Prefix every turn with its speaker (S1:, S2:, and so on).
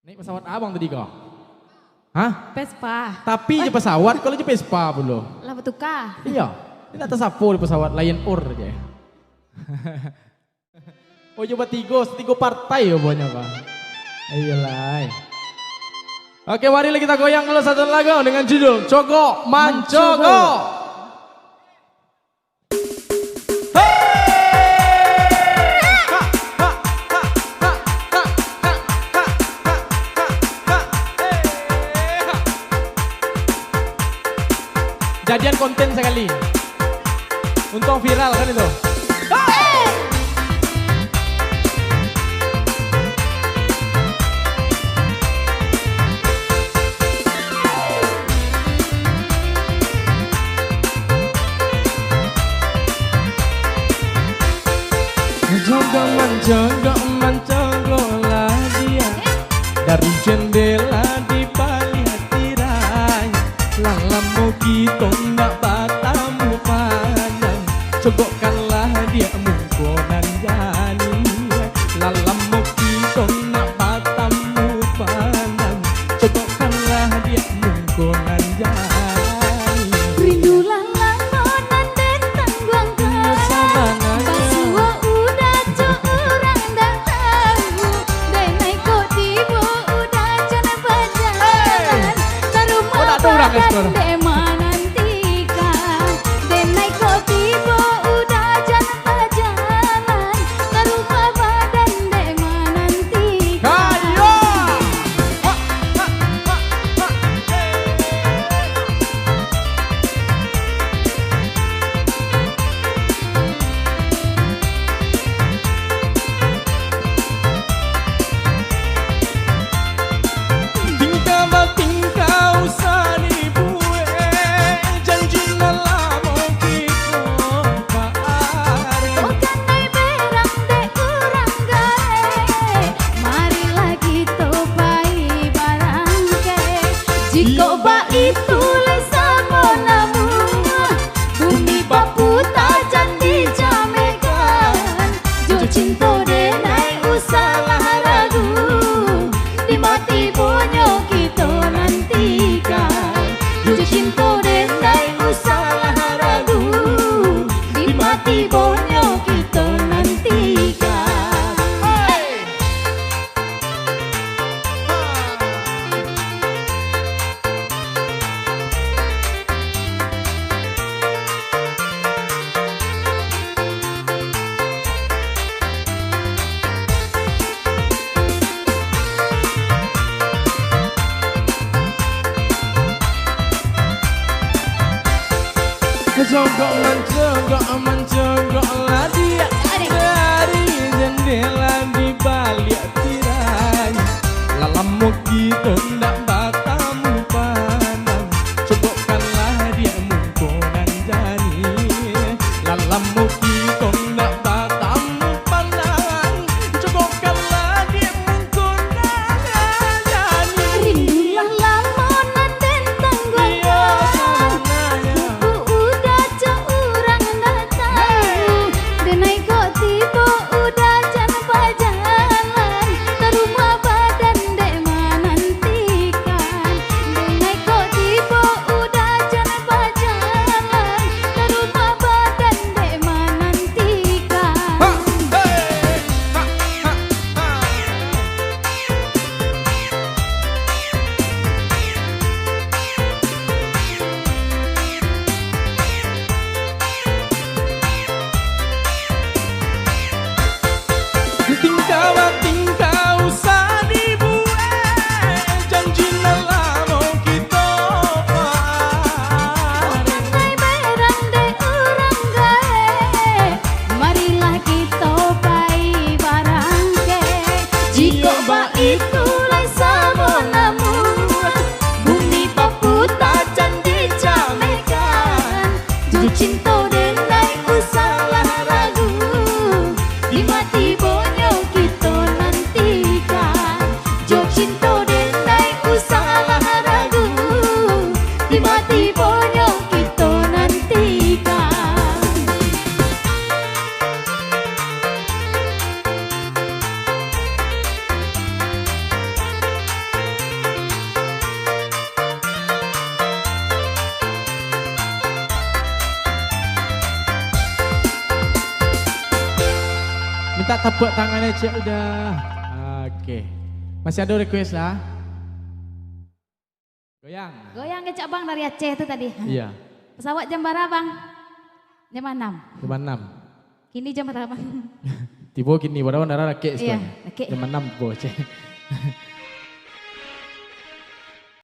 S1: Naik pesawat abang tadi kau? Hah?
S2: Vespa.
S1: Tapi aja pesawat, kalau aja Vespa belum.
S2: Lah betukah?
S1: Iya, ini atas apa di pesawat Lion Air aja. Oh coba tiga partai ya pokoknya kak. Iyalah. Oke, mari kita goyang dulu satu lagu dengan judul Cogo Mancogo. Jadian konten sekali. Untung viral kan itu. Mencogo mencogo mencogo lah dia dari jendela di balik tirai. Lalamu gitu nggak batamu pandang, cogokkanlah dia mungkonan jani. Lalamu gitu nggak batamu pandang, cogokkanlah dia mungkonan jani.
S2: Rindulah lamonan dan tangguang kau. Pasua udah orang dah tahu. Dan naik kok tiba udah jangan berjalan. Terumah badan dema nantikan. Dan naik kok tiba udah jangan berjalan. Terumah badan dema nantikan.
S1: Tingkah usah dibuat, janji lama kita par.
S2: Bukan naik berang dek kurang gae. Marilah kita bayi barang ke. Jika bayi tulis sama namu, bumi baputa janji jamekan. Jo cinta denai usalah ragu, di mati bonyo kita nantikan. Jo cinta denai usalah ragu, di mati bonyo kita nantikan.
S1: Mencogo mencogo mencogo lah dia dari jendela di balik tirai. Lalamu gitu ndak batamu pandang, cogokkanlah dia mungkonan jani. Lalamu gitu ndak batamu pandang, cogokkanlah dia mungkonan jani.
S2: Rindulah lamonan dan tangguang kau. Buku udah orang dah tahu. Dan naik kok tiba udah jangan berjalan. Terumah badan dema nantikan. Dan naik kok tiba udah jangan berjalan. Terumah badan dema nantikan.
S1: Tingkah usah dibuat, janji lama kita par.
S2: Naik berang dek orang gae. Marilah kita bayi barang ke. Jika bayi tulis sama namu, bumi baputa janji jamekan. Jo cinta denai usalah ragu, di mati bonyo kita nantikan. Jo cinta denai usalah ragu, di mati bonyo kita nantikan.
S1: minta tepuk tangannya Cik udah. Oke. Masih ada request lah? Goyang.
S2: Goyang kecak bang dari Aceh itu tadi.
S1: Iya.
S2: Pesawat jam berapa bang? Jam 6.
S1: Jam 6.
S2: Kini jam berapa?
S1: Tiba kini, padahal nara rakek
S2: Iya,
S1: sekarang.
S2: rakek.
S1: Jam 6 tiba Cik.